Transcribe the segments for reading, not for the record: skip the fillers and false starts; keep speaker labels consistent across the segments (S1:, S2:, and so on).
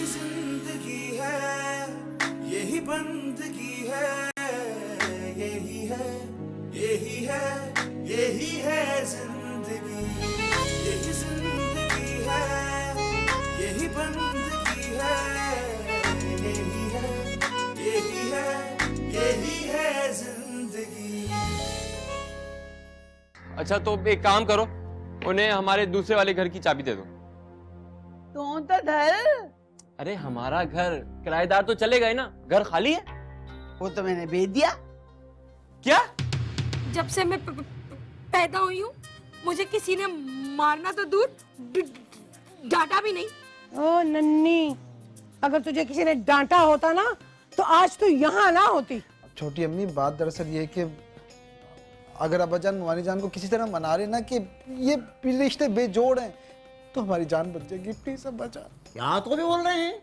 S1: जिंदगी है, यही बंदगी है, यही है, यही है, यही है जिंदगी, यही जिंदगी है, यही बंदगी है, यही है, यही है, यही है जिंदगी।
S2: अच्छा तो एक काम करो, उन्हें हमारे दूसरे वाले घर की चाबी दे दो।
S3: तो धर।
S2: अरे हमारा घर किराएदार तो चले गए ना, घर खाली है।
S3: वो तो मैंने भेज दिया।
S2: क्या?
S4: जब से मैं पैदा हुई हूँ मुझे किसी ने मारना तो दूर डांटा भी नहीं।
S5: ओ नन्नी, अगर तुझे किसी ने डांटा होता ना तो आज तू यहाँ ना होती।
S6: छोटी अम्मी, बात दरअसल ये है कि अगर अब्बाजान मवानी जान को किसी तरह मना रहे ना कि ये रिश्ते बेजोड़ हैं तो हमारी जान बच जाएगी। प्लीज अब्बाजान।
S7: क्या तो भी बोल रहे हैं?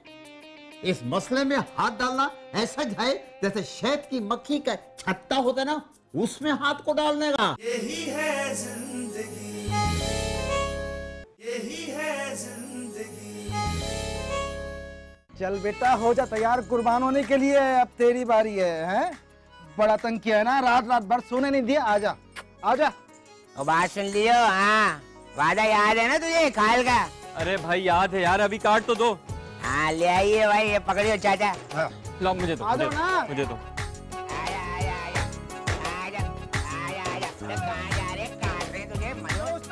S7: इस मसले में हाथ डालना ऐसा है जैसे शहद की मक्खी का छत्ता होता ना, उसमें हाथ को डालने का।
S1: यही है जिंदगी, यही है जिंदगी।
S6: चल बेटा हो जा तैयार कुर्बान होने के लिए, अब तेरी बारी है। हैं? बड़ा तंग किया है ना, रात रात भर सोने नहीं दिया। आजा आजा।
S3: बात सुन लियो। हाँ, वादा याद है ना तुझे खाल का?
S2: अरे भाई याद है यार, अभी काट तो दो।
S3: हाँ ले आइए भाई, ये पकड़ियो चाचा।
S6: हाँ।
S2: लो मुझे दो, मुझे दो।
S3: आजा आजा आजा आजा आजा आजा। कहाँ जा रहे? काट रहे तुझे मनोज।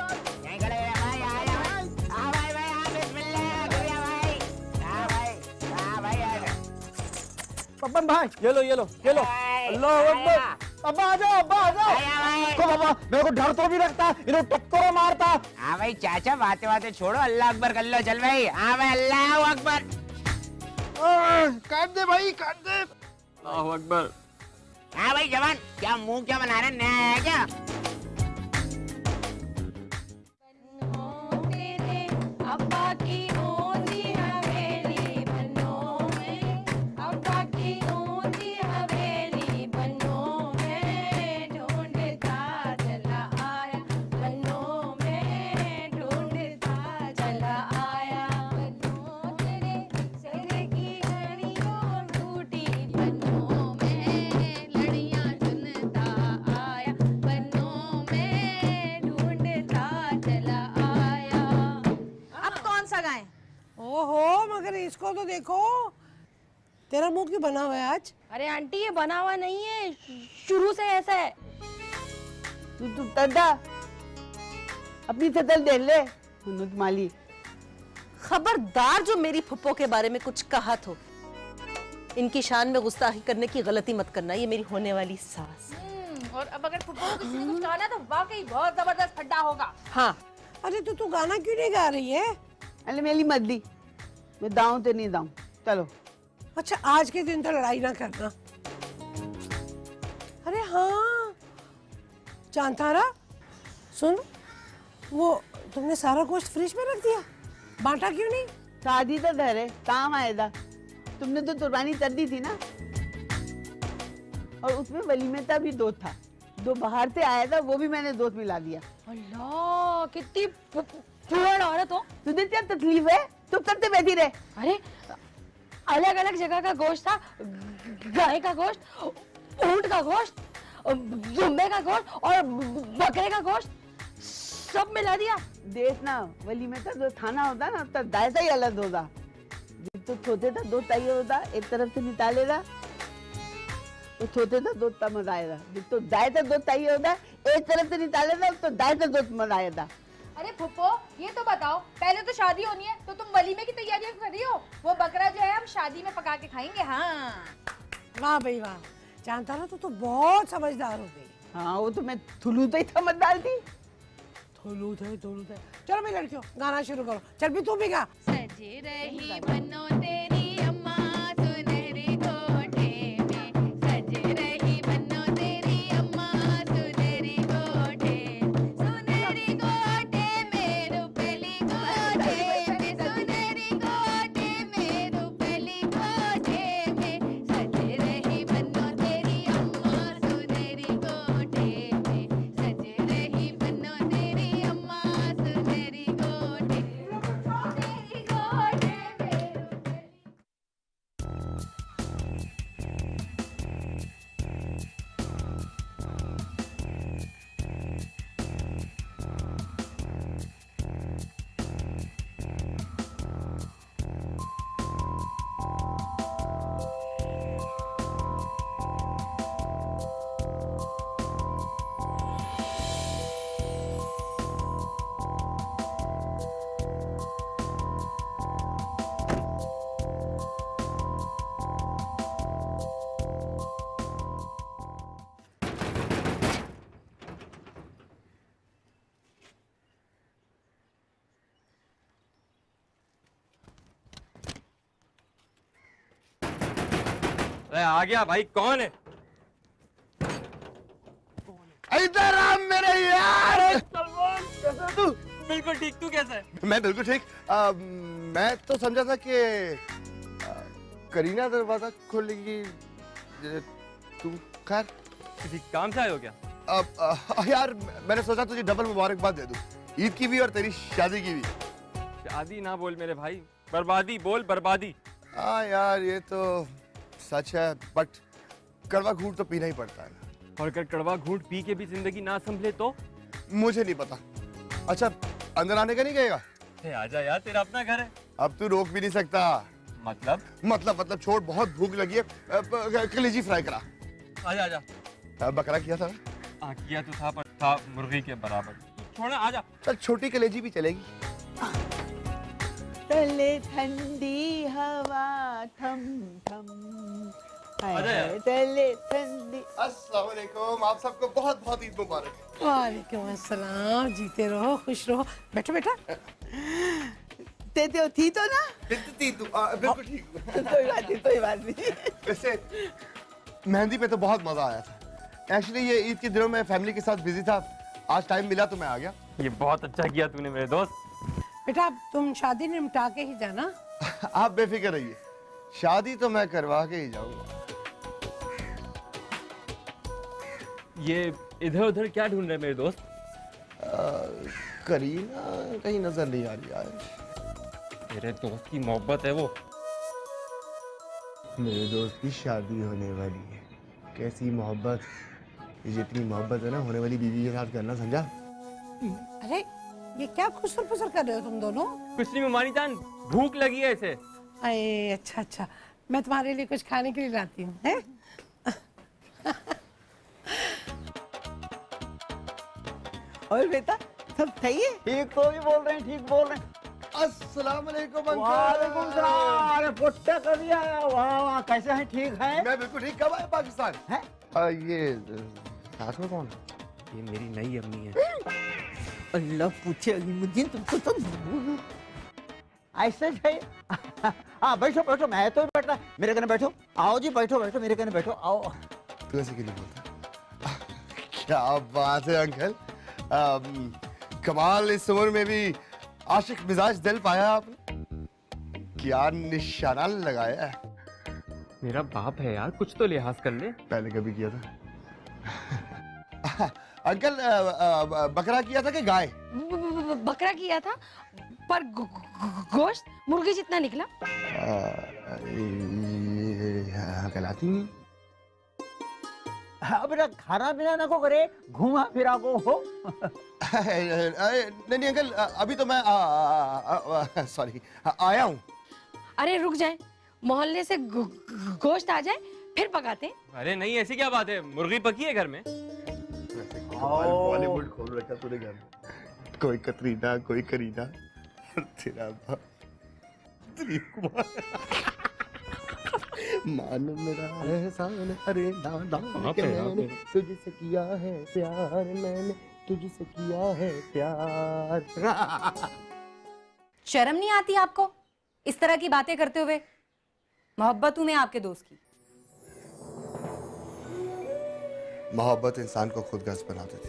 S3: यहीं खड़े रहे भाई। आजा भाई। हाँ भाई भाई, हाँ बिस्मिल्लाह बढ़िया भाई। हाँ भाई, हाँ भाई आजा।
S6: पप्पन भाई ये लो ये लो ये लो। अल्लाह अकबर। अब्बा आ जाओ, अब्बा आ जाओ। को बाबा मेरे को डर तो भी लगता, इन्हें टक्कर मारता।
S3: हाँ भाई चाचा, बातें बातें छोड़ो, अल्लाह अकबर कर लो। चल भाई। हाँ भाई, अल्लाह अकबर।
S6: काट दे भाई, काट दे।
S2: अल्लाह अकबर।
S3: हाँ भाई जवान, क्या मुंह क्या बना रहे? नया है क्या?
S5: ओहो, मगर इसको तो देखो, तेरा मुंह क्यों बना हुआ है आज?
S4: अरे आंटी ये बना हुआ नहीं है, शुरू से ऐसा है।
S3: तू तद्दा अपनी तदल दे ले माली।
S8: खबरदार जो मेरी फुप्पो के बारे में कुछ कहा तो इनकी शान में गुस्ताखी करने की गलती मत करना, ये मेरी होने वाली सास।
S4: और अब अगर फुप्पो को किसी ने कुछ कहा ना तो वाकई बहुत जबरदस्त फड्डा होगा।
S8: हाँ।
S5: अरे तू गाना क्यों नहीं गा रही है?
S3: अरे मेरी मदली, मैं दाऊं तो नहीं दाऊं। चलो।
S5: अच्छा आज के दिन तो लड़ाई ना करना। अरे हाँ चांतारा, सुन, वो तुमने सारा गोश्त फ्रिज में रख दिया, बांटा क्यों नहीं?
S3: शादी तो धरे काम आएगा। तुमने तो कुर्बानी कर दी थी ना, और उसमें वलीमे का भी दोस्त था, जो बाहर से आया था वो भी मैंने दोस्त मिला दिया।
S4: अल्लाह कितनी फुहड़ औरत हो।
S3: तुझे क्या तकलीफ है? तू करते बैठी रहे।
S4: अरे अलग अलग जगह का गोश्त था, गाय का गोश्त, ऊंट का गोश्त, जुम्बे का गोश्त और बकरे का गोश्त, सब मिला दिया।
S3: देख ना, वलीमे का जो खाना होता ना तो दायसा ही अलग होता। तो छोटे था दो चाहिए होता, एक तरफ से निकालेगा तो छोटे था दो तमज आएगा। तो दायसा दो चाहिए होता, एक तरफ से निकालेगा तो दायसा दो तमज आएगा।
S4: अरे फुप्पो ये तो बताओ, पहले तो शादी होनी है तो तुम वलीमे की तैयारियां कर रही हो। वो बकरा जो है हम शादी में पका के खाएंगे। हाँ
S5: वाह भाई वाह, जानता ना तो बहुत समझदार हो गई।
S3: हाँ वो तो मैं थुलू तो ही समझदार थी।
S5: थुलू थे। चलो मेरी लड़कियों गाना शुरू करो। चल भी तू भी गा।
S9: सजे रही बनो तेरी अम्मा सुनहरी कोठे में, सजे रही बनो तेरी अम्मा सुनहरी कोठे, सुनहरी कोठे में रुपली कोठे में, सुनहरी कोठे में रुपली कोठे में, सजे रही बनो तेरी अम्मा सुनहरी कोठे में, सजे रही बनो तेरी अम्मा सुनहरी कोठे, सुनहरी कोठे में
S2: अरे आ गया भाई, कौन है?
S10: इधर आ मेरे यार।
S2: तू बिल्कुल ठीक, तू कैसा है?
S10: मैं बिल्कुल ठीक। मैं तो समझा था कि करीना दरवाजा खोलेगी, तुम खैर
S2: किसी काम से आए हो क्या?
S10: यार मैंने सोचा तुझे डबल मुबारकबाद दे दूं, ईद की भी और तेरी शादी की भी।
S2: शादी ना बोल मेरे भाई, बर्बादी बोल, बर्बादी।
S10: हाँ यार ये तो सच है, बट कड़वा घूंट तो पीना ही पड़ता है ना।
S2: और अगर कड़वा घूंट पी के भी जिंदगी ना संभले तो?
S10: मुझे नहीं पता। अच्छा अंदर आने का नहीं कहेगा?
S2: आजा यार, तेरा अपना घर है।
S10: अब तू रोक भी नहीं सकता। मतलब छोड़, बहुत भूख लगी है। कलेजी फ्राई करा।
S2: आजा आजा।
S10: बकरा किया था?
S2: हाँ किया तो था, पर था मुर्गी के बराबर। छोड़ आजा।
S10: चल छोटी कलेजी भी चलेगी।
S3: चले ठंडी हवा थम थम, चले ठंडी।
S10: अस्सलाम वालेकुम, आप सबको बहुत बहुत ईद मुबारक।
S5: वालेकुम अस्सलाम, जीते रहो, खुश रहो। बैठो बेटा।
S3: ते थी तो ना?
S10: बिल्कुल ठीक।
S3: कोई बात नहीं।
S10: वैसे मेहंदी पे तो बहुत मजा आया था। एक्चुअली ये ईद के दिनों में फैमिली के साथ बिजी था, आज टाइम मिला तो मैं आ गया।
S2: ये बहुत अच्छा किया तूने मेरे दोस्त।
S5: बेटा तुम शादी निपटा के ही जाना।
S10: आप बेफिक्र रहिए, शादी तो मैं करवा के ही जाऊंगा।
S2: ये इधर उधर क्या ढूंढ रहे मेरे दोस्त?
S10: करीना कहीं नजर नहीं आ रही यार।
S2: मेरे दोस्त की मोहब्बत है वो।
S10: मेरे दोस्त की शादी होने वाली है। कैसी मोहब्बत, जितनी मोहब्बत है ना होने वाली बीवी के साथ करना, समझा?
S5: अरे ये क्या खुसर फुसर कर रहे हो तुम दोनों?
S2: कुछ नहीं मानी जान, भूख लगी है इसे।
S5: अरे अच्छा, मैं तुम्हारे लिए कुछ खाने के लिए लाती हूँ।
S3: और बेटा सब सही है?
S11: ठीक तो ही बोल रहे हैं, ठीक बोल रहे हैं।
S10: अस्सलाम वालेकुम अंकल।
S11: वालेकुम सलाम। अरे पुट्टा कभी आया? वाह वाह, कैसे हैं? ठीक है?
S10: मैं बिल्कुल ठीक। कब आए पाकिस्तान?
S11: है?
S10: ये साथ में कौन?
S2: ये मेरी नई अम्मी है।
S3: अल्लाह पूछे अलीमुद्दीन, तुमको तो
S11: ऐसे है। हाँ बैठो बैठो, मैं तो बैठा, मेरे कने बैठो। आओ जी बैठो बैठो, मेरे कने बैठो, आओ।
S10: तू ऐसे क्यों नहीं बोलता? क्या बात है अंकल, कमाल, इस उम्र में भी आशिक मिजाज दिल पाया आपने। क्या निशाना लगाया है।
S2: मेरा बाप है यार, कुछ तो लिहाज कर ले।
S10: पहले कभी किया था? अंकल बकरा किया था कि गाय?
S4: बकरा किया था, पर गोश्त मुर्गी जितना निकला।
S10: कहलाती नहीं।
S11: अब खाना पीना ना को करे, घूमा फिरा को हो।
S10: नहीं अंकल, अभी तो मैं सॉरी आया हूँ।
S4: अरे रुक जाए, मोहल्ले से गोश्त आ जाए फिर पकाते हैं।
S2: अरे नहीं, ऐसी क्या बात है, मुर्गी पकी है घर में।
S10: बॉलीवुड खोल रखा तूने घर में। कोई कतरीना, कोई करीना, तेरा बाप दिलीप कुमार। मान मेरा एहसान, अरे नादान के मैंने तुझसे किया है प्यार, मैंने तुझसे किया है प्यार।
S12: शर्म नहीं आती आपको इस तरह की बातें करते हुए? मोहब्बत हूं मैं आपके दोस्त की।
S10: मोहब्बत इंसान को खुद गर्ज बना देती।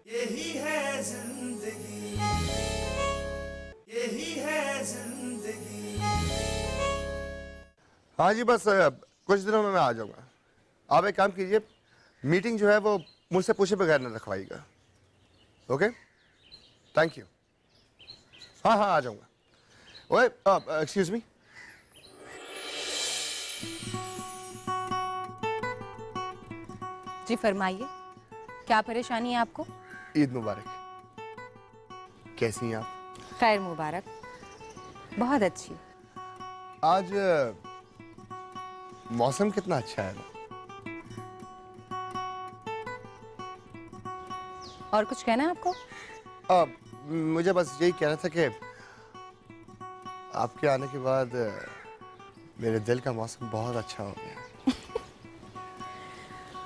S1: यही है जिंदगी, यही है जिंदगी।
S10: हाँ जी, बस कुछ दिनों में मैं आ जाऊंगा। आप एक काम कीजिए, मीटिंग जो है वो मुझसे पूछे बगैर न रखवाइएगा। Okay, thank you. हाँ आ जाऊंगा। ओए एक्सक्यूज मी।
S12: जी फरमाइए, क्या परेशानी है आपको?
S10: ईद मुबारक। कैसी हैं आप?
S12: खैर मुबारक, बहुत अच्छी।
S10: आज मौसम कितना अच्छा है ना।
S12: और कुछ कहना है आपको?
S10: मुझे बस यही कहना था कि आपके आने के बाद मेरे दिल का मौसम बहुत अच्छा हो गया।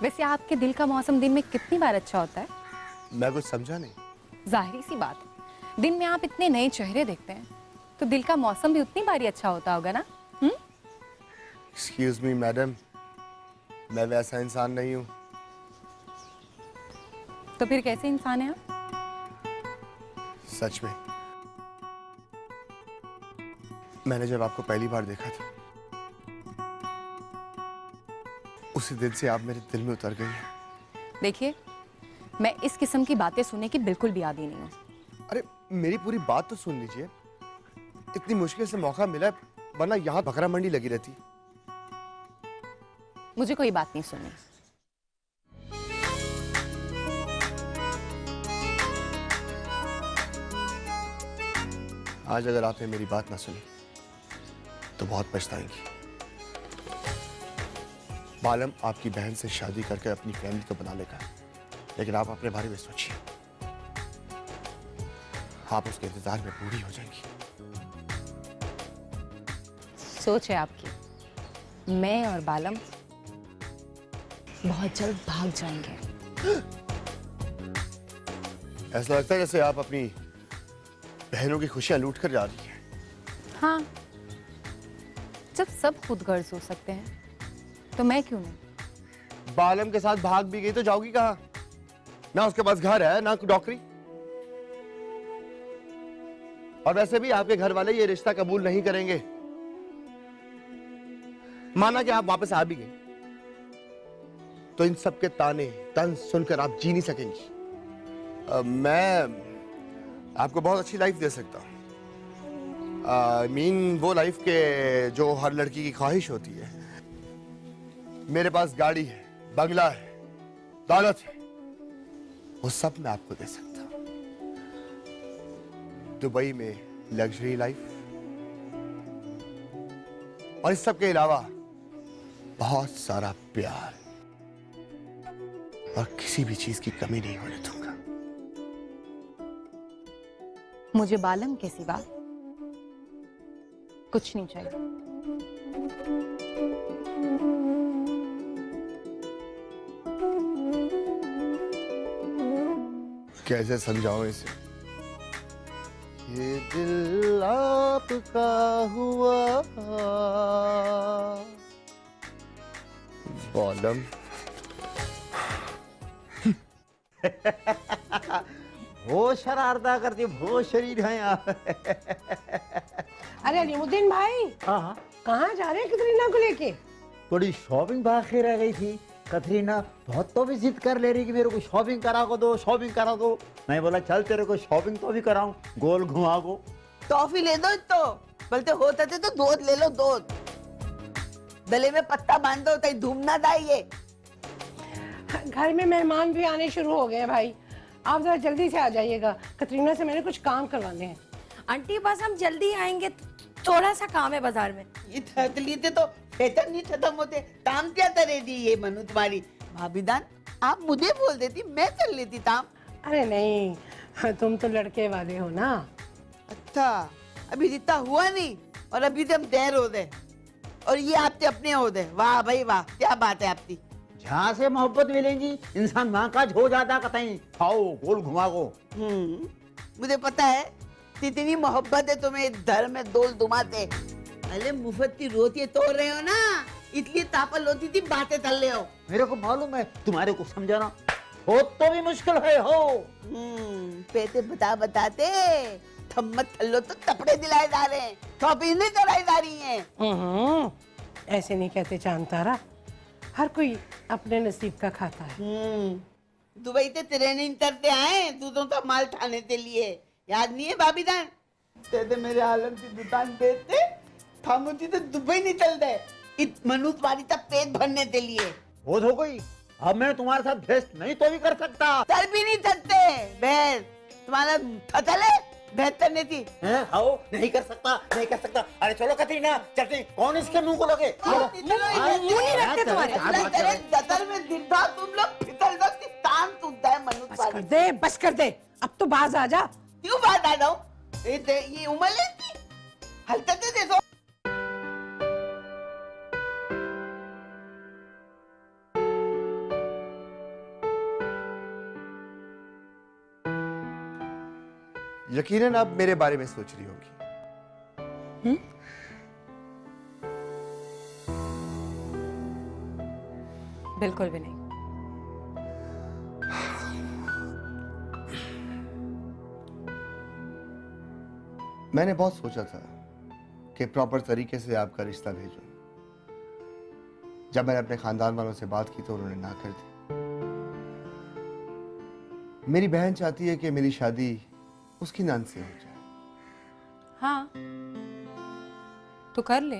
S12: वैसे आपके दिल का मौसम दिन में कितनी बार अच्छा होता है?
S10: मैं कुछ समझा नहीं।
S12: जाहिर सी बात है, दिन में आप इतने नए चेहरे देखते हैं तो दिल का मौसम भी उतनी बार ही अच्छा होता होगा ना?
S10: एक्सक्यूज मी मैडम, मैं वैसा इंसान नहीं हूं।
S12: तो फिर कैसे इंसान है आप?
S10: सच में मैंने जब आपको पहली बार देखा था उसी दिन से आप मेरे दिल में उतर गई हैं।
S12: देखिए, मैं इस किस्म की बातें सुनने की बिल्कुल भी आदी नहीं हूँ।
S10: अरे मेरी पूरी बात तो सुन लीजिए। इतनी मुश्किल से मौका मिला, वरना यहाँ बकरा मंडी लगी रहती।
S12: मुझे कोई बात नहीं सुननी।
S10: आज अगर आपने मेरी बात ना सुनी तो बहुत पछताएंगी। बालम आपकी बहन से शादी करके अपनी फैमिली तो बना लेगा, लेकिन आप अपने बारे में सोचिए। आप उसके इंतजार में बूढ़ी हो जाएंगी।
S12: सोच है आपकी, मैं और बालम बहुत जल्द भाग जाएंगे।
S10: ऐसा लगता है जैसे आप अपनी बहनों की खुशियां लूट कर जा रही हैं।
S12: हाँ, जब सब खुद गर्ज हो सकते हैं तो मैं क्यों नहीं?
S10: बालम के साथ भाग भी गई तो जाओगी कहां? ना उसके पास घर है ना नौकरी। और वैसे भी आपके घर वाले ये रिश्ता कबूल नहीं करेंगे। माना कि आप वापस आ भी गई तो इन सब के ताने तंज सुनकर आप जी नहीं सकेंगी। मैं आपको बहुत अच्छी लाइफ दे सकता हूं। वो लाइफ के जो हर लड़की की ख्वाहिश होती है। मेरे पास गाड़ी है, बंगला है, दौलत है, वो सब मैं आपको दे सकता हूं। दुबई में लग्जरी लाइफ, और इस सब के अलावा बहुत सारा प्यार, और किसी भी चीज की कमी नहीं होने दूंगा।
S12: मुझे बालम के सिवा कुछ नहीं चाहिए।
S10: कैसे समझाऊं इसे? ये दिल आपका हुआ बालम।
S11: वो शरारता करती, वो शरीर है आप।
S5: अरे अलीमुद्दीन भाई,
S11: हाँ,
S5: कहाँ जा रहे हैं कतरीना को लेके?
S11: थोड़ी शॉपिंग बाकी रह गई थी। कतरीना बहुत तो भी जिद कर ले रही कि मेरे को शॉपिंग करा को दो, शॉपिंग करा दो। मैं बोला चल तेरे को शॉपिंग तो भी कराऊं, गोल घुमा को।
S3: टॉफी ले दो तो बोलते होता थे तो दूध ले लो, दूध गले में पत्ता बांध दो ताकि धूम ना दाइए।
S5: घर में मेहमान भी आने शुरू हो गए हैं भाई, आप जरा जल्दी से आ जाइएगा। कतरीना से मैंने कुछ काम करवाने हैं।
S4: आंटी बस हम जल्दी आएंगे, थोड़ा सा काम है बाजार में।
S3: ये थकली थे तो वेतन नहीं खत्म होते, ताम क्या करे दी ये मनु तुम्हारी। भाभी दान, आप मुझे बोल देती, मैं कर लेती ताम।
S5: अरे नहीं, तुम तो लड़के वाले हो ना।
S3: अच्छा, अभी रिश्ता हुआ नहीं और अभी से हम तैयार हो गए, और ये आपके अपने हो गए। वाह भाई वाह, क्या बात है आपकी।
S11: जहाँ से मोहब्बत मिलेगी इंसान वहाँ का हो जाता कतई। खाओ गोल घुमा को।
S3: मुझे पता है कितनी मोहब्बत है तुम्हें, घर में दोल दुमाते। अरे मुफ्त की रोटियां तोड़ रहे हो ना, इसलिए तापल होती थी, बातें कर रहे हो।
S11: मेरे को मालूम है, तुम्हारे को समझाना हो तो भी मुश्किल है हो।
S3: पैसे बताते थम्मत थल्लो तो तपड़े दिलाए जा रहे हैं, शॉपिंग नहीं कराई जा रही हैं।
S5: ऐसे नहीं कहते चांतारा, हर कोई अपने नसीब का खाता है।
S3: दुबई से ट्रेनिंग करते आए दूधों का माल ठाने के लिए, याद नहीं है भाभी जान? तेरे मेरे आलम की दुकान बेचते खामोशी तो दुबई निकल गए मनुष्य वाली तक पेट भरने के लिए।
S11: बहुत हो गई, अब मैं तुम्हारे साथ भेस्ट नहीं तो भी कर सकता।
S3: कर भी नहीं सकते, बहन तुम्हारा फतल है बेहतर नहीं थी।
S11: खाओ, नहीं कर सकता, नहीं कर सकता। अरे चलो कतरीना चलते, कौन इसके मुंह को लगे?
S3: मुंह नहीं रखते तुम्हारे गतर में दिखा तुम लोग फिसल दो कि तान टूटता है मनुष्य
S5: बस कर दे, बस कर दे, अब तो बाज आ जा।
S3: क्यों बात आ जाऊं? ये उम्र लेती हलकते देखो।
S10: यकीनन आप मेरे बारे में सोच रही होंगी।
S12: बिल्कुल भी नहीं।
S10: मैंने बहुत सोचा था कि प्रॉपर तरीके से आपका रिश्ता भेजूं। जब मैंने अपने खानदान वालों से बात की तो उन्होंने ना कर दी। मेरी बहन चाहती है कि मेरी शादी उसकी नंद से हो जाए।
S12: हाँ तो कर ले।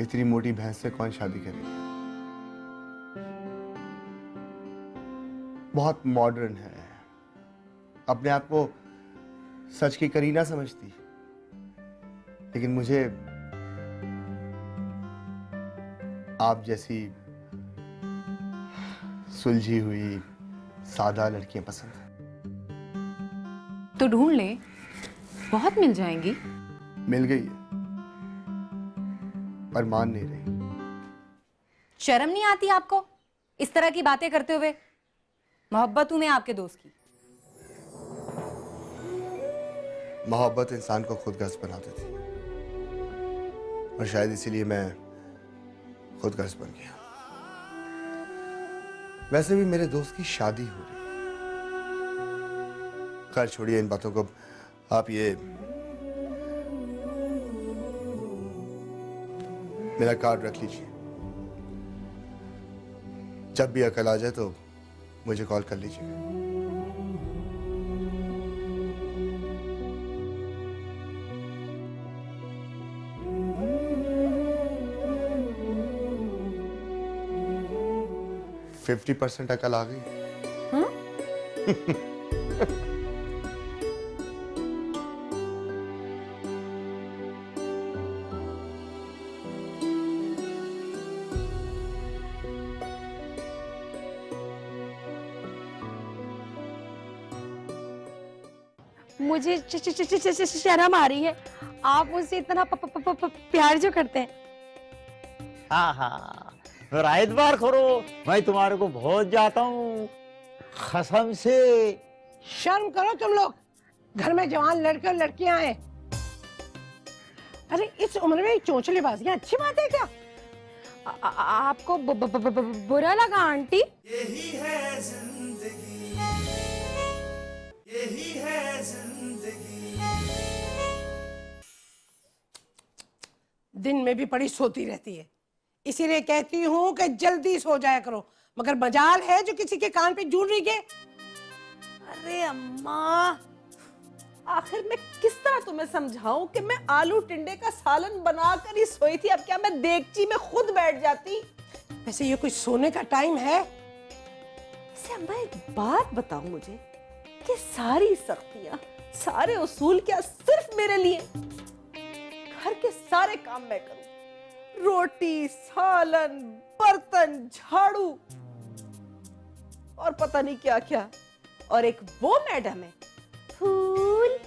S10: इतनी मोटी भैंस से कौन शादी करेगा? बहुत मॉडर्न है, अपने आप को सच की करीना समझती, लेकिन मुझे आप जैसी सुलझी हुई सादा लड़कियां पसंद है।
S12: तो ढूंढ ले, बहुत मिल जाएंगी।
S10: मिल गई है पर मान नहीं रही।
S12: शर्म नहीं आती आपको इस तरह की बातें करते हुए? मोहब्बत हूं मैं आपके दोस्त की।
S10: मोहब्बत इंसान को खुदगर्ज बना देती है और शायद इसीलिए मैं खुदगर्ज बन गया। वैसे भी मेरे दोस्त की शादी हो रही है। खैर छोड़िए इन बातों को। आप ये मेरा कार्ड रख लीजिए। जब भी अकल आ जाए तो मुझे कॉल कर लीजिएगा।
S12: हाँ?
S10: 50% अकल आ गई।
S12: हाँ?
S4: मुझे शर्म आ रही है। आप मुझसे इतना प्यार जो करते हैं।
S11: हाँ हाँ, मेरा एतबार करो, मैं तुम्हारे को बहुत जाता हूँ कसम से।
S5: शर्म करो तुम लोग, घर में जवान लड़के और लड़कियां हैं। अरे इस उम्र में चोंचलेबाजियां अच्छी बात है क्या?
S4: आपको बुरा लगा आंटी?
S1: यही है जिंदगी, यही है जिंदगी।
S5: दिन में भी बड़ी सोती रहती है, इसीलिए कहती हूँ कि जल्दी सो जाया करो, मगर मजाल है जो किसी के कान पे जूड़ रही के।
S8: अरे अम्मा, आखिर मैं किस तरह तुम्हें समझाऊं कि मैं आलू टिंडे का सालन बनाकर ही सोई थी। अब क्या मैं देगची में खुद बैठ जाती?
S5: वैसे ये कोई सोने का टाइम है?
S8: वैसे अम्मा एक बात बताओ मुझे कि सारी सख्तियां, सारे उसूल क्या सिर्फ मेरे लिए? घर के सारे काम मैं करूं, रोटी, सालन, बर्तन, झाड़ू और पता नहीं क्या क्या। और एक वो मैडम है फूल,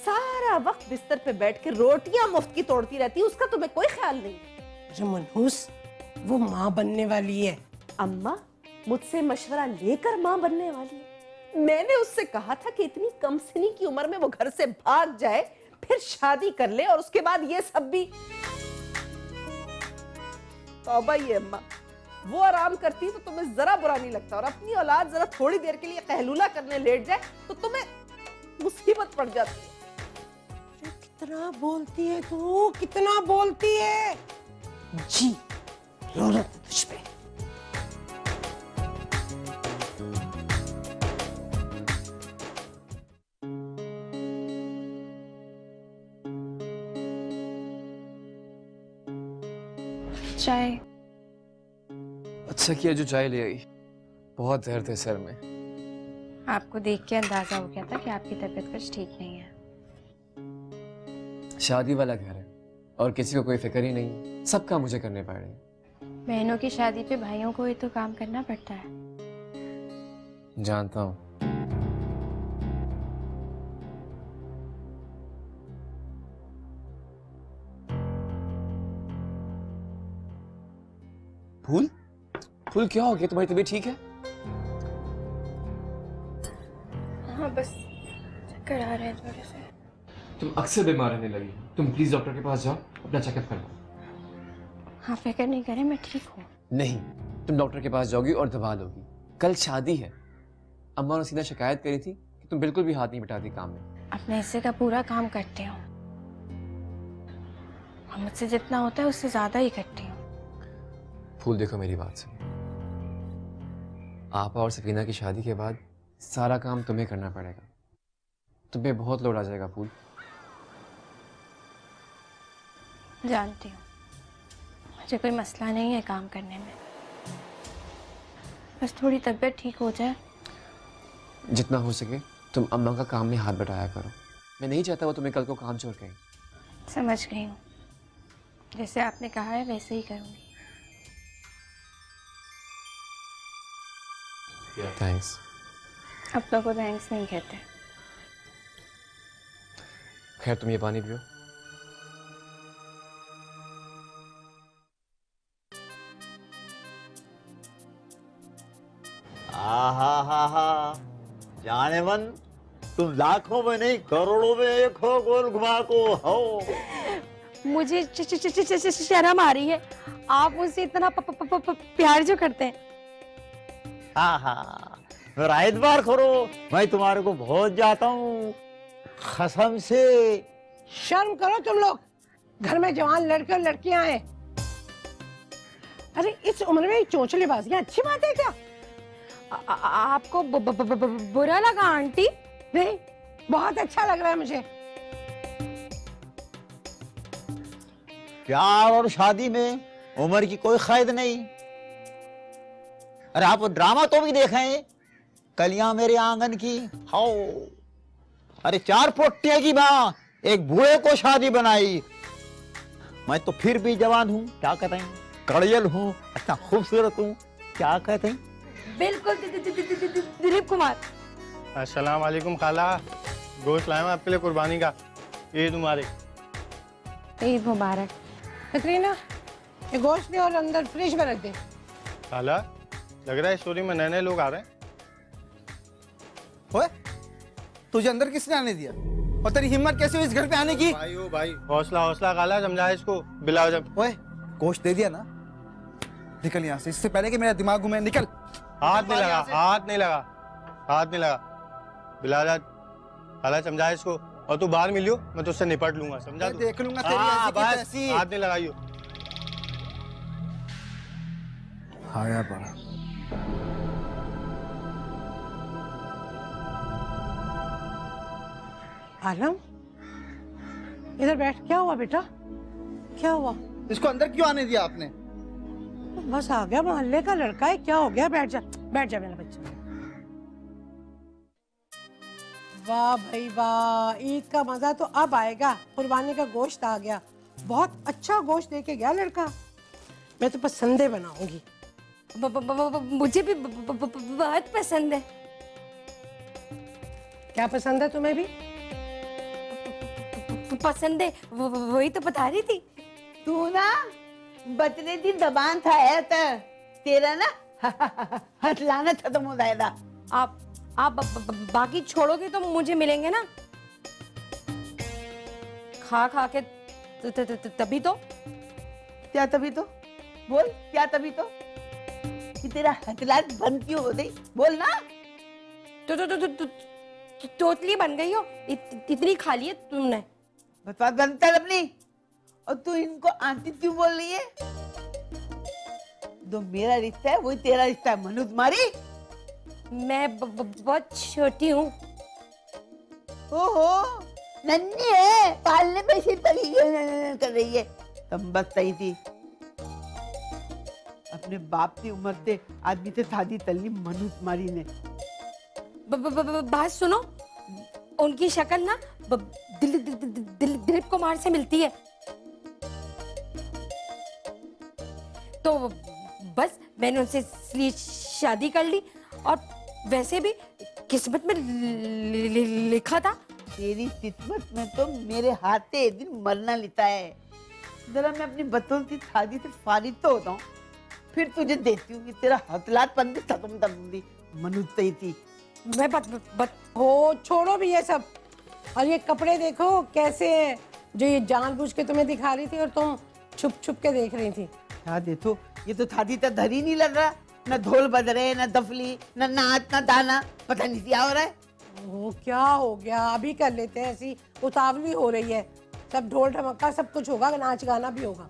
S8: सारा वक्त बिस्तर पे बैठ के रोटियां मुफ्त की तोड़ती रहती है, उसका तुम्हें कोई ख्याल नहीं?
S5: अरे मनहूस, वो माँ बनने वाली है।
S8: अम्मा मुझसे मशवरा लेकर माँ बनने वाली है? मैंने उससे कहा था कि इतनी कम सिनी की उम्र में वो घर से भाग जाए, फिर शादी कर ले और उसके बाद ये सब भी। तौबा ही है अम्मा, वो आराम करती तो तुम्हें जरा बुरा नहीं लगता, और अपनी औलाद जरा थोड़ी देर के लिए कहलूला करने लेट जाए तो तुम्हें मुसीबत पड़ जाती है।
S5: कितना बोलती है तू, कितना बोलती है। जी रोना तो तुझ पे।
S12: चाय।
S2: अच्छा किया जो चाय ले आई, बहुत दर्द है सर में।
S12: आपको देख के अंदाजा हो गया था कि आपकी तबीयत कुछ ठीक नहीं है।
S2: शादी वाला घर है और किसी को कोई फिक्र ही नहीं, सब काम मुझे करने पड़ रहे हैं।
S12: बहनों की शादी पे भाइयों को ही तो काम करना पड़ता है।
S2: जानता हूँ। फूल, फूल क्या हो गया? तुम्हारी तबीयत ठीक है?
S12: हाँ बस चक्कर आ रहे हैं थोड़े से।
S2: तुम अक्सर बीमार रहने लगी, तुम प्लीज डॉक्टर के पास जाओ, अपना चेकअप करवाओ।
S12: हाँ फिक्र नहीं करें, मैं ठीक हूँ।
S2: नहीं, तुम डॉक्टर के पास जाओगी और दवा लोगी। कल शादी है। अम्मा ने सीधा शिकायत करी थी कि तुम बिल्कुल भी हाथ नहीं बटाती काम में।
S4: अपने हिस्से का पूरा काम करती हूँ, मुझसे जितना होता है उससे ज्यादा ही करती हूँ।
S2: फूल देखो मेरी बात सुनो, आपा और सफीना की शादी के बाद सारा काम तुम्हें करना पड़ेगा। तुम्हें बहुत लोड आ जाएगा फूल।
S4: जानती हूँ, मुझे कोई मसला नहीं है काम करने में, बस थोड़ी तबीयत ठीक हो जाए।
S2: जितना हो सके तुम अम्मा का काम में हाथ बटाया करो। मैं नहीं चाहता वो तुम्हें कल को काम छोड़ गई।
S4: समझ गई हूँ, जैसे आपने कहा है वैसे ही करूँगी।
S2: थैंक्स।
S4: अपनों को थैंक्स नहीं कहते।
S2: खैर तुम ये पानी पियो।
S11: हा जाने मन, तुम लाखों में नहीं करोड़ों में एक हो गोल घुमा को हो।
S4: मुझे शर्म आ रही है, आप मुझसे इतना प्यार जो करते हैं।
S11: हाँ मेरा एतबार करो, मैं तुम्हारे को बहुत जाता हूँ कसम से।
S5: शर्म करो तुम लोग, घर में जवान लड़के और लड़कियां हैं। अरे इस उम्र में चोंचलेबाजियां अच्छी बात है क्या?
S4: आपको बुरा लगा आंटी?
S5: नहीं, बहुत अच्छा लग रहा है मुझे।
S11: प्यार और शादी में उम्र की कोई कैद नहीं। अरे आप ड्रामा तो भी देखें, कलियां मेरे आंगन की हाओ। अरे 4 पोटिया की माँ एक बूढ़े को शादी बनाई। मैं तो फिर भी जवान हूँ, क्या कहते हैं, कड़ियल हूँ, अच्छा खूबसूरत हूँ, क्या कहते हैं।
S4: बिल्कुल दिलीप कुमार।
S13: अस्सलाम वालेकुम खाला, गोश्त लाया हूं आपके लिए कुर्बानी का। ईद मुबारक।
S4: ईद मुबारक।
S5: कतरीना, ये गोश्त ले और अंदर फ्रिज में रख दे।
S13: खाला, लग रहा है स्टोरी में नए नए लोग आ रहे हैं।
S6: ओए, तुझे अंदर किसने आने दिया? और तेरी हिम्मत कैसे हुई इस घर पे आने की?
S13: भाई ओ भाई, हौसला हौसला खाला, समझा इसको। बिलाओ जब।
S6: ओए, गोश्त दे दिया ना, निकल यहाँ से, इससे पहले कि मेरा दिमाग घूमे। निकल।
S13: हाथ नहीं लगा, हाथ नहीं लगा, हाथ नहीं लगा। बिलाल खाला समझा इसको, और तू बाहर मिलियो, मैं तुझसे निपट लूंगा, समझा?
S6: देख लूंगा तेरी ऐसी की तैसी।
S13: हाथ नहीं लगाइयो।
S6: आया बड़ा।
S5: आलम, इधर बैठ। क्या हुआ बेटा, क्या हुआ?
S6: इसको अंदर क्यों आने दिया आपने?
S5: बस आ गया, मोहल्ले का लड़का है, क्या हो गया? बैठ जा, बैठ जा मेरा बच्चा। वाह भाई वाह, ईद का मजा तो अब आएगा। कुर्बानी का गोश्त आ गया, बहुत अच्छा गोश्त लेके गया लड़का। मैं तो पसंदे बनाऊंगी।
S4: मुझे भी बहुत पसंद है।
S5: क्या पसंद है तुम्हें भी?
S4: पसंद है, वही तो बता रही थी।
S3: तू ना बचने दी जबान था है तेरा ना हथलाना खत्म हो जाएगा।
S4: आप बाकी छोड़ोगे तो मुझे मिलेंगे ना, खा खा के तभी तो।
S3: क्या तभी तो? बोल, क्या तभी तो? कि तेरा हथलात बंद क्यों हो गई? बोल ना।
S4: तो तोतली बन गई हो, इतनी खा ली है तुमने।
S3: बता बनता अपनी, और तू इनको आंटी क्यों बोल रही है? जो मेरा रिश्ता है वही तेरा रिश्ता है। मनु तुम्हारी,
S4: मैं बहुत छोटी हूँ।
S3: ओहो, नन्ही है, पालने पे सिर पड़ी कर रही है। तुम बस सही थी, अपने बाप की उम्र से आदमी से शादी कर ली मनु तुम्हारी ने।
S4: बात सुनो, उनकी शक्ल ना दिलीप कुमार से मिलती है, तो बस मैंने उनसे इसलिए शादी कर ली। और वैसे भी किस्मत में लिखा था।
S3: तेरी किस्मत में तो मेरे हाथ से एक दिन मरना लिखा है। जरा मैं अपनी बच्चों की शादी से फारिग तो होता हूँ, फिर तुझे देती हूँ कि तेरा हथलात बंद खत्म कर दूंगी। मनुष्य सही थी।
S4: मैं
S5: हो, छोड़ो भी ये सब। और ये कपड़े देखो कैसे हैं, जो ये जानबूझ के तुम्हें दिखा रही थी और तुम छुप छुप के देख रही थी।
S3: क्या देखो, ये तो थादी तक धरी नहीं लग रहा, न ढोल बज रहे, न दफली, न नाच, न दाना, पता नहीं क्या हो रहा है।
S5: वो क्या हो गया, अभी कर लेते हैं, ऐसी उतावली हो रही है। सब ढोल ढमक्का सब कुछ होगा, नाच गाना भी होगा।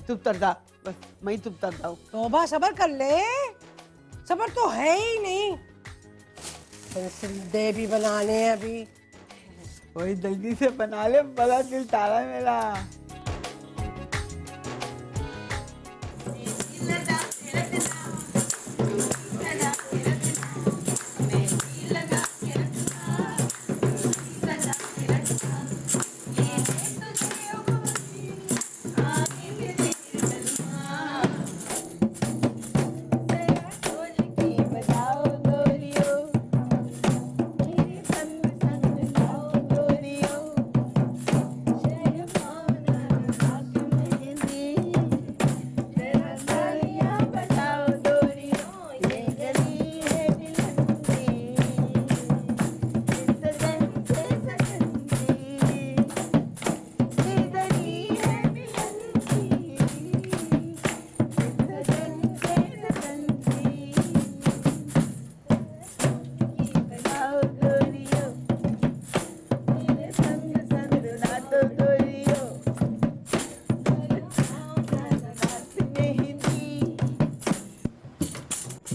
S3: चुप तरदा, बस मैं चुप तरदा हूँ।
S5: तौबा सबर कर ले, सबर तो है ही नहीं। दे भी बनाने हैं अभी।
S3: वही जल्दी से बना ले, बड़ा दिल तारा है मेरा।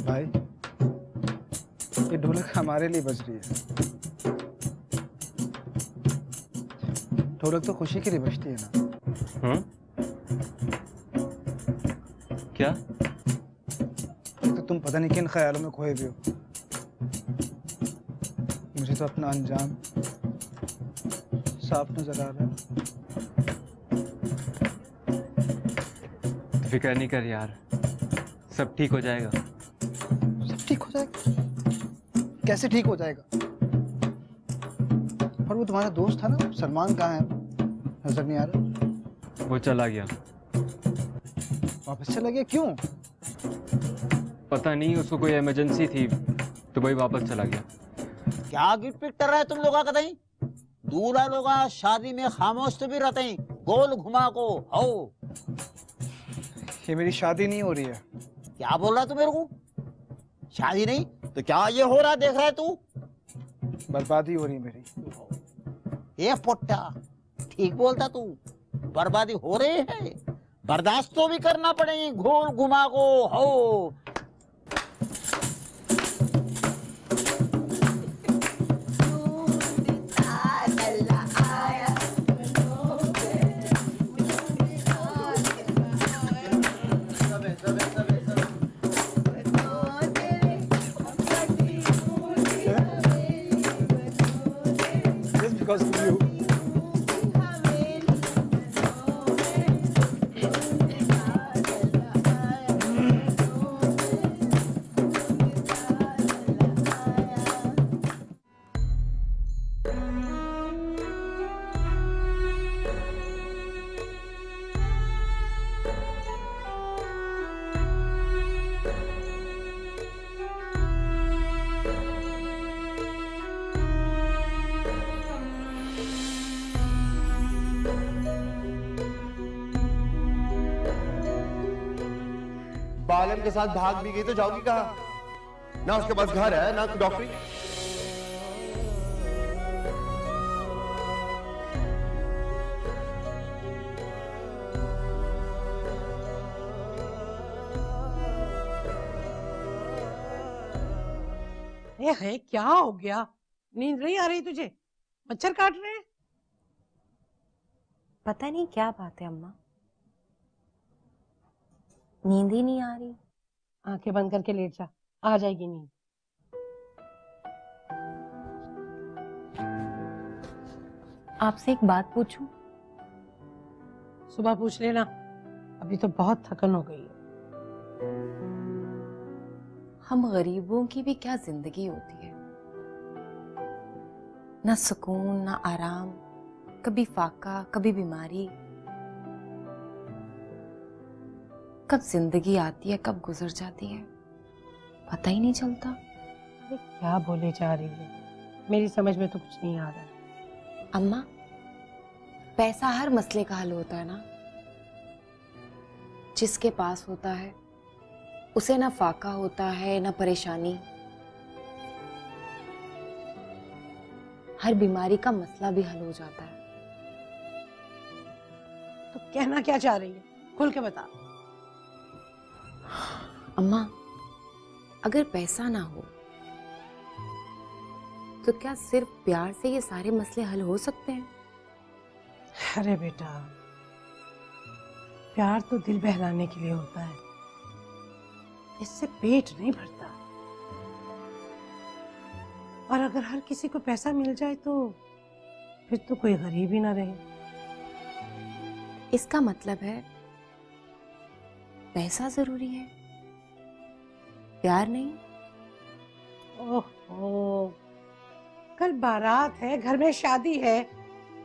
S6: भाई ये ढोलक हमारे लिए बज रही है। ढोलक तो खुशी के लिए बजती है ना।
S2: क्या?
S6: तो तुम पता नहीं किन ख्यालों में खोए भी हो। मुझे तो अपना अंजाम साफ नजर आ रहा है।
S2: फिक्र नहीं कर यार, सब ठीक हो जाएगा।
S6: सब ठीक हो जाएगा? कैसे ठीक हो जाएगा? और वो तुम्हारा दोस्त था ना, सलमान कहाँ है? नजर नहीं आ रहा।
S2: वो चला गया।
S6: वापस चला गया? क्यों?
S2: पता नहीं, उसको कोई इमरजेंसी थी तो वही वापस चला गया।
S11: क्या गिट पिट कर रहा है तुम लोग का? तई दूल्हा लोग शादी में खामोश तो भी रहते हैं, गोल घुमा को हो।
S6: ये मेरी शादी नहीं हो रही है।
S11: क्या बोल रहा तू मेरे को? शादी नहीं तो क्या ये हो रहा देख रहा है तू?
S6: बर्बादी हो रही है मेरी।
S11: ये पोट्टा ठीक बोलता तू, बर्बादी हो रही है, बर्दाश्त तो भी करना पड़ेगी, घोल घुमा को हो।
S6: Because of you.
S10: बालन के साथ भाग भी गई तो जाओगी कहाँ? ना उसके पास घर है ना डॉक्टरी।
S5: है क्या हो गया? नींद नहीं आ रही तुझे? मच्छर काट रहे हैं?
S12: पता नहीं क्या बात है अम्मा, नींद ही नहीं आ रही।
S5: आंखें बंद करके लेट जा, आ जाएगी नींद।
S12: आपसे एक बात पूछूं?
S5: सुबह पूछ लेना, अभी तो बहुत थकन हो गई है।
S12: हम गरीबों की भी क्या जिंदगी होती है, ना सुकून ना आराम, कभी फाका कभी बीमारी। कब जिंदगी आती है कब गुजर जाती है पता ही नहीं चलता।
S5: अरे क्या बोले जा रही है, मेरी समझ में तो कुछ नहीं आ रहा है।
S12: अम्मा, पैसा हर मसले का हल होता है ना? जिसके पास होता है उसे ना फाका होता है ना परेशानी। हर बीमारी का मसला भी हल हो जाता है।
S5: तो कहना क्या चाह रही है, खुल के बता।
S12: अम्मा, अगर पैसा ना हो तो क्या सिर्फ प्यार से ये सारे मसले हल हो सकते हैं?
S5: अरे बेटा, प्यार तो दिल बहलाने के लिए होता है, इससे पेट नहीं भरता। और अगर हर किसी को पैसा मिल जाए तो फिर तो कोई गरीब ही ना रहे।
S12: इसका मतलब है पैसा जरूरी है, प्यार नहीं।
S5: ओहो, कल बारात है, घर में शादी है,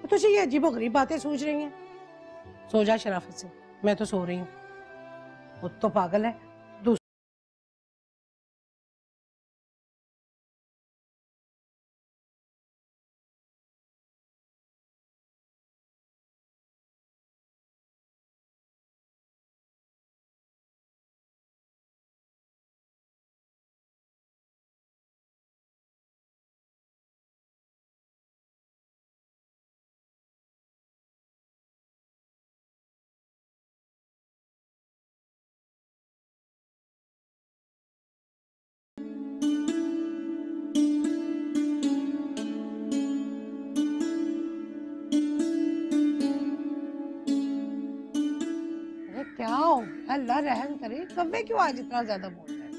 S5: तो तुझे ये अजीबोगरीब बातें सूझ रही हैं। सो जा शराफत से, मैं तो सो रही हूँ। वो तो पागल है। क्या हो, अल्लाह रहम करे, कव्वे क्यों आज इतना ज्यादा बोल रहे हैं?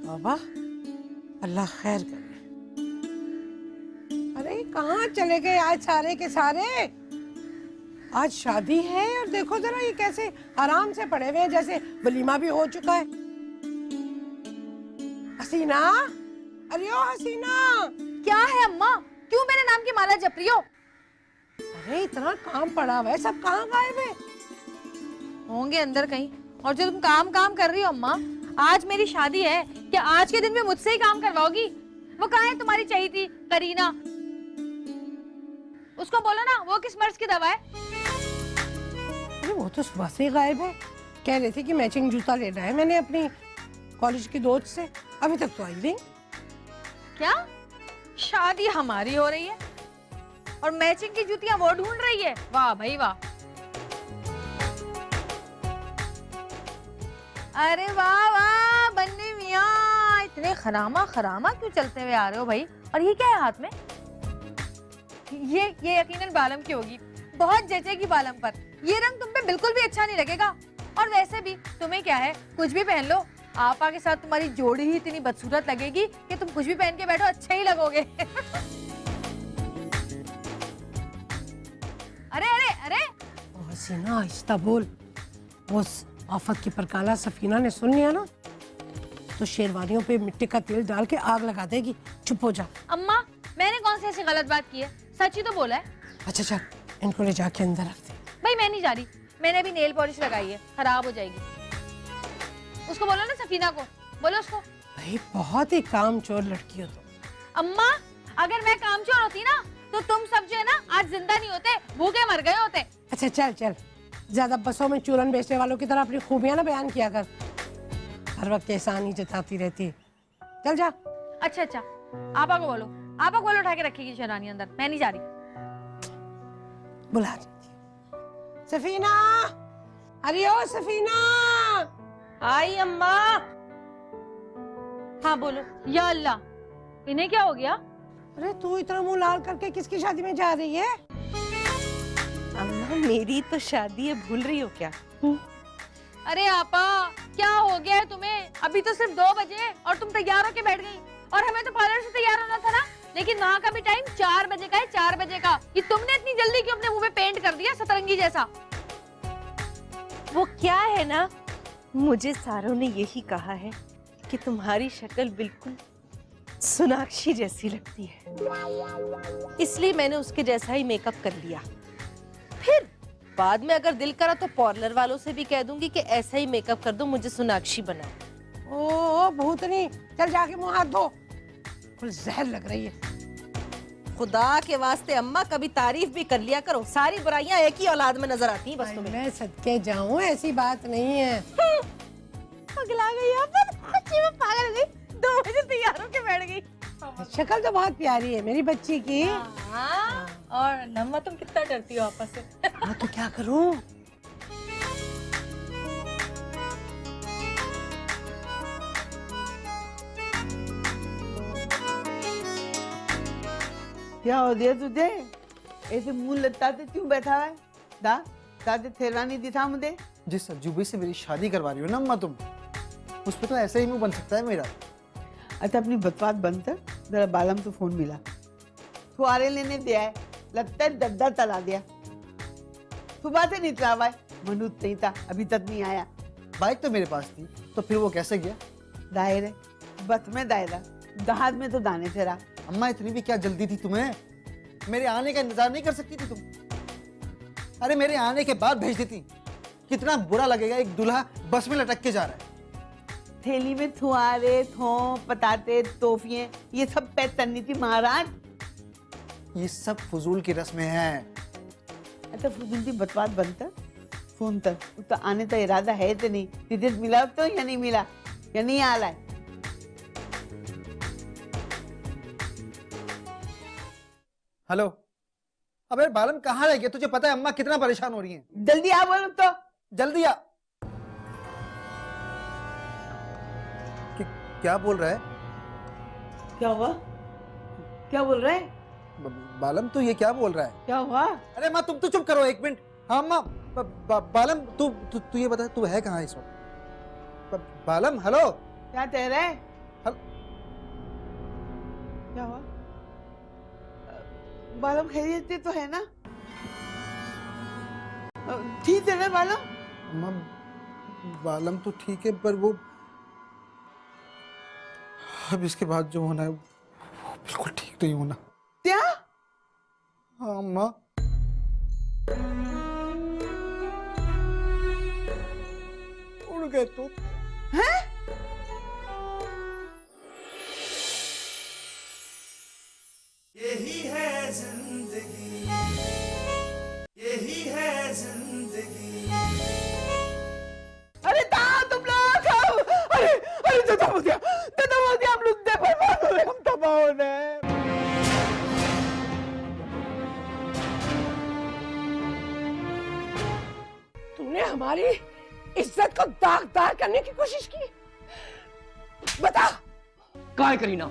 S5: बाबा, अल्लाह खैर करे। अरे कहाँ चले गए आज सारे के सारे? आज शादी है और देखो जरा ये कैसे आराम से पड़े हुए हैं, जैसे वलीमा भी हो चुका है। हसीना, अरे ओ हसीना।
S4: क्या है अम्मा, क्यों मेरे नाम की माला जप रही हो?
S5: अरे इतना काम पड़ा हुआ है, सब कहाँ गायब है?
S4: होंगे अंदर कहीं। और जो तुम काम काम कर रही हो अम्मा, आज मेरी शादी है, क्या आज के दिन में मुझसे ही काम करवाओगी? वो कहाँ है तुम्हारी चाहिए थी करीना? उसको बोलो ना, वो किस मर्ज की दवा है?
S5: अरे वो तो सुबह से ही गायब है। कह रही थी कि मैचिंग जूता लेना है मैंने अपनी कॉलेज की दोस्त से, अभी तक तो आई नहीं।
S4: क्या शादी हमारी हो रही है और मैचिंग की जूतियां वो ढूंढ रही है? वाह भाई वाह। अरे वाह वाह बन्नी मियाँ, इतने खरामा खरामा क्यों चलते हुए आ रहे हो भाई? और ये क्या है हाथ में? ये यकीनन बालम की होगी, बहुत जचेगी बालम पर। ये रंग तुम पे बिल्कुल भी अच्छा नहीं लगेगा। और वैसे भी तुम्हें क्या है, कुछ भी पहन लो, आपा के साथ तुम्हारी जोड़ी ही इतनी बदसूरत लगेगी कि तुम कुछ भी पहन के बैठो अच्छे ही लगोगे। अरे अरे अरे
S5: हसीना, आहिस्ता बोल। उस आफत की परकाला सफीना ने सुन लिया ना तो शेरवानियों पे मिट्टी का तेल डाल के आग लगा देगी। चुप हो जा।
S4: अम्मा, मैंने कौन सी ऐसी गलत बात की है? सच ही तो बोला है।
S5: अच्छा चल, इनको ले जाके अंदर रख दे।
S4: भाई मैं नहीं जा रही, मैंने अभी नेल पॉलिश लगाई है, खराब हो जाएगी। उसको बोलो ना, सफीना को बोलो उसको।
S5: भाई बहुत ही कामचोर लड़की हो तुम।
S4: अम्मा, अगर मैं कामचोर होती ना तो तुम सब जो है ना आज जिंदा नहीं होते, भूखे मर गए होते।
S5: अच्छा चल चल, ज्यादा बसों में चूरन बेचने वालों की तरह अपनी खूबियां ना बयान किया कर, हर वक्त एहसान ही जताती रहती है। चल जा।
S4: अच्छा अच्छा, आपा को बोलो, आपा को बोलो उठा के रखेगी शेरानी अंदर, मैं नहीं जा रही।
S5: बुला सफीना, अरे ओ सफीना।
S8: आई अम्मा। हाँ बोलो।
S4: या अल्लाह, इन्हें क्या हो गया?
S5: अरे तू इतना मुंह लाल करके किसकी शादी में जा रही है?
S8: अम्मा मेरी तो शादी है, भूल रही हो क्या?
S4: अरे आपा, क्या हो गया है तुम्हें? अभी तो सिर्फ 2 बजे और तुम तैयार होके बैठ गई। और हमें तो पार्लर से तैयार होना था ना, लेकिन वहाँ का भी टाइम 4 बजे का है। 4 बजे का ये तुमने इतनी जल्दी क्यों अपने मुंह पे पेंट कर दिया सतरंगी जैसा?
S8: वो क्या है ना, मुझे सारों ने यही कहा है कि तुम्हारी शक्ल बिल्कुल सोनाक्षी जैसी लगती है, इसलिए मैंने उसके जैसा ही मेकअप कर लिया। फिर बाद में अगर दिल करा तो पार्लर वालों से भी कह दूंगी कि ऐसा ही मेकअप कर दो, मुझे सोनाक्षी बनाओ।
S5: ओ भूतनी, चल जाके मुंह हाथ धो, कुल जहर लग रही है।
S8: खुदा के वास्ते अम्मा कभी तारीफ भी कर लिया करो, सारी बुराइयां एक ही औलाद में नजर आती हैं बस तुम्हें।
S5: मैं सदके जाऊं, ऐसी बात नहीं है।
S8: पगला गई अपन, सच्ची में पागल हो गई, 2 बजे तैयार होके बैठ गई।
S5: शक्ल तो बहुत प्यारी है मेरी बच्ची की।
S12: हाँ, और नम्मा तुम कितना डरती हो आपस से।
S5: हाँ तो क्या करूं?
S3: क्या हो गया तुझे? ऐसे मुंह लटकाते क्यों बैठा है? दादे थेरा नहीं दिखा मुझे।
S6: जिस अजूबे से मेरी शादी करवा रही हो ना अम्मा तुम, उस पर तो ऐसा ही मुंह बन सकता है मेरा।
S3: अच्छा अपनी बकवास बंद कर, जरा बालम से फोन मिला, फुहारे लेने दिया है, लगता है डड्डा तला दिया। सुबह से नहीं चला हुआ है, मनुष्य नहीं था, अभी तक नहीं आया।
S6: बाइक तो मेरे पास थी, तो फिर वो कैसे गया?
S3: दायर है, बस में दायरा, जहाज में तो दाने थे रहा।
S6: अम्मा इतनी भी क्या जल्दी थी तुम्हें? मेरे आने का इंतजार नहीं कर सकती थी तुम? अरे मेरे आने के बाद भेज देती। कितना बुरा लगेगा एक दूल्हा बस में लटक के जा रहा है।
S3: थैली में फुहारे, थोम, पताते, तोफिए, ये सब पैक करनी थी महाराज।
S6: ये सब फजूल की रस्में हैं।
S3: अच्छा फजूल की बकवास बंद कर, फोन कर। तो आने का इरादा है तो नहीं? टिकट मिला तो या नहीं मिला, या नहीं आ रहा है?
S6: हेलो, अबे बालम कहाँ रह गया? तुझे पता है अम्मा कितना परेशान हो रही हैं।
S3: जल्दी आ बोलो तो।
S6: जल्दी आ। क्या बोल रहा है?
S3: क्या हुआ? क्या बोल रहा है?
S6: बालम तू ये क्या बोल रहा है?
S3: क्या हुआ?
S6: अरे माँ तुम तो चुप करो 1 मिनट। हाँ माँ, बालम तू ये बता, तू है कहाँ इस वक्त? बालम हेलो।
S3: क्या कह रहा है? क्या हुआ? बालम खैरियत से तो है ना? ठीक है ना बालम?
S6: अम्मा बालम तो ठीक है, पर वो अब इसके बाद जो होना है वो बिल्कुल ठीक नहीं होना।
S3: क्या?
S6: हाँ अम्मा। उड़ गए तो।
S3: हैं?
S1: यही है जिंदगी, यही है जिंदगी।
S3: अरे तुम लोग अरे अरे तो हो गया, हम लोग बर्बाद हो रहे, हम तबाह हो रहे हैं।
S5: तूने हमारी इज्जत को दागदार करने की कोशिश की। बता
S2: कहाँ है करीना?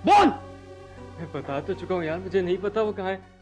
S2: बोल।
S14: मैं बता तो चुका हूँ यार, मुझे नहीं पता वो कहाँ है।